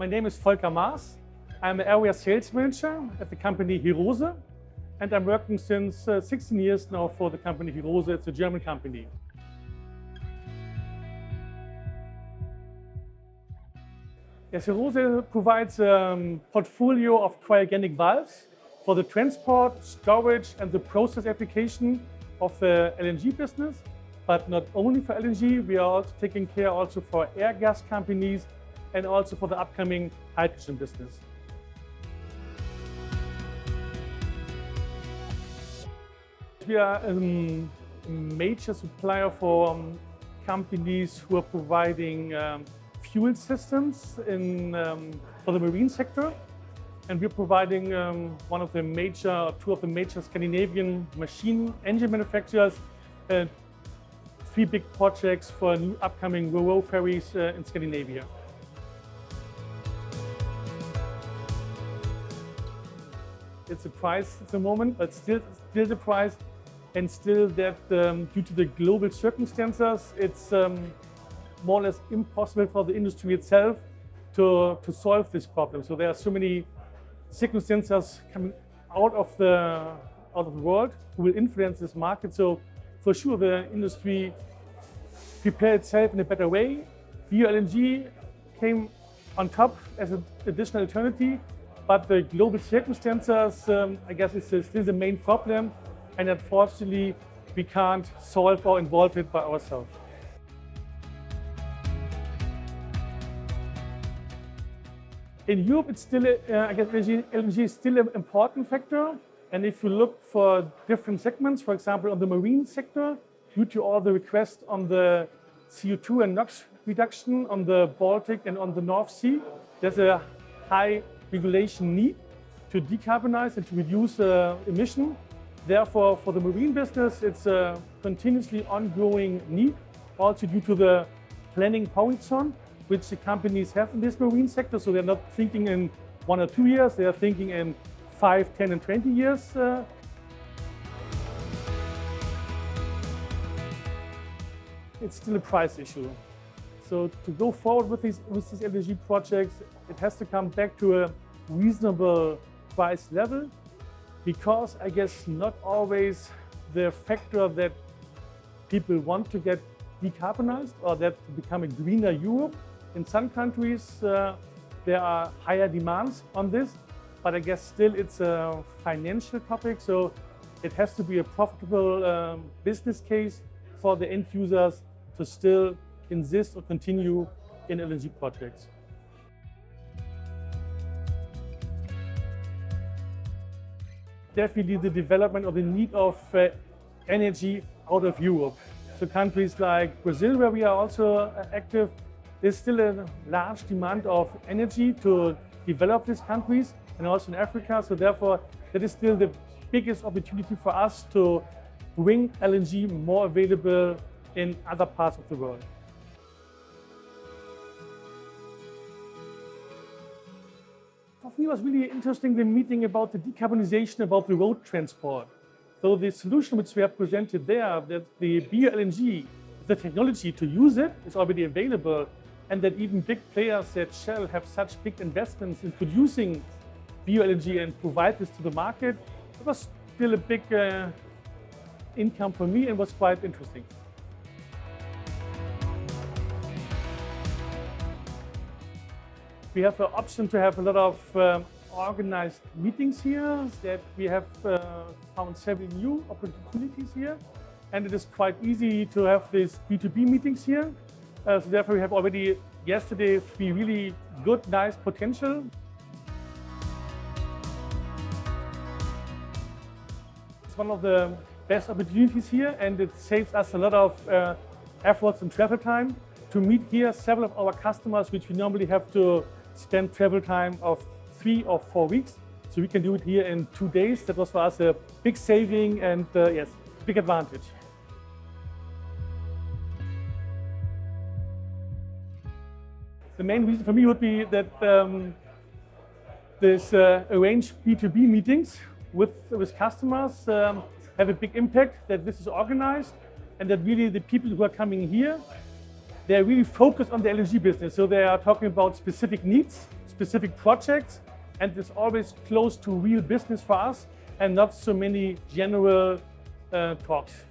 My name is Volker Maass. I'm an area sales manager at the company HEROSE, and I'm working since 16 years now for the company HEROSE. It's a German company. Yes, HEROSE provides a portfolio of cryogenic valves for the transport, storage and the process application of the LNG business. But not only for LNG, we are also taking care also for air gas companies and also for the upcoming hydrogen business. We are a major supplier for companies who are providing fuel systems for the marine sector. And we're providing two of the major Scandinavian engine manufacturers, 3 big projects for new upcoming RoRo ferries in Scandinavia. It's a price at the moment, but still the price, and still that due to the global circumstances, it's more or less impossible for the industry itself to solve this problem. So there are so many circumstances coming out of the world who will influence this market. So for sure the industry prepared itself in a better way. Bio-LNG came on top as an additional alternative, but the global circumstances, I guess, is still the main problem, and unfortunately we can't solve or involve it by ourselves. In Europe, it's still, I guess, LNG is still an important factor. And if you look for different segments, for example, on the marine sector, due to all the requests on the CO2 and NOx reduction on the Baltic and on the North Sea, there's a high regulation need to decarbonize and to reduce emission. Therefore, for the marine business, it's a continuously ongoing need, also due to the planning horizon which the companies have in this marine sector. So they're not thinking in 1 or 2 years, they are thinking in 5, 10 and 20 years. It's still a price issue. So to go forward with these LNG projects, it has to come back to a reasonable price level, because I guess not always the factor that people want to get decarbonized or that to become a greener Europe. In some countries, there are higher demands on this, but I guess still it's a financial topic. So it has to be a profitable business case for the end users to still insist or continue in LNG projects. Definitely the development or the need of energy out of Europe. So countries like Brazil, where we are also active, there's still a large demand of energy to develop these countries, and also in Africa. So therefore, that is still the biggest opportunity for us to bring LNG more available in other parts of the world. For me, it was really interesting, the meeting about the decarbonization, about the road transport. So the solution which we have presented there, that the bio-LNG, the technology to use it is already available, and that even big players that Shell have such big investments in producing bio-LNG and provide this to the market, it was still a big income for me and was quite interesting. We have the option to have a lot of organized meetings here, that we have found several new opportunities here, and it is quite easy to have these B2B meetings here. So therefore we have already yesterday 3 really good, nice potential. It's one of the best opportunities here, and it saves us a lot of efforts and travel time to meet here several of our customers, which we normally have to spend travel time of 3 or 4 weeks. So we can do it here in 2 days. That was for us a big saving and yes, big advantage. The main reason for me would be that this arranged B2B meetings with customers have a big impact, that this is organized, and that really the people who are coming here, they're really focused on the LNG business. So they are talking about specific needs, specific projects, and it's always close to real business for us and not so many general talks.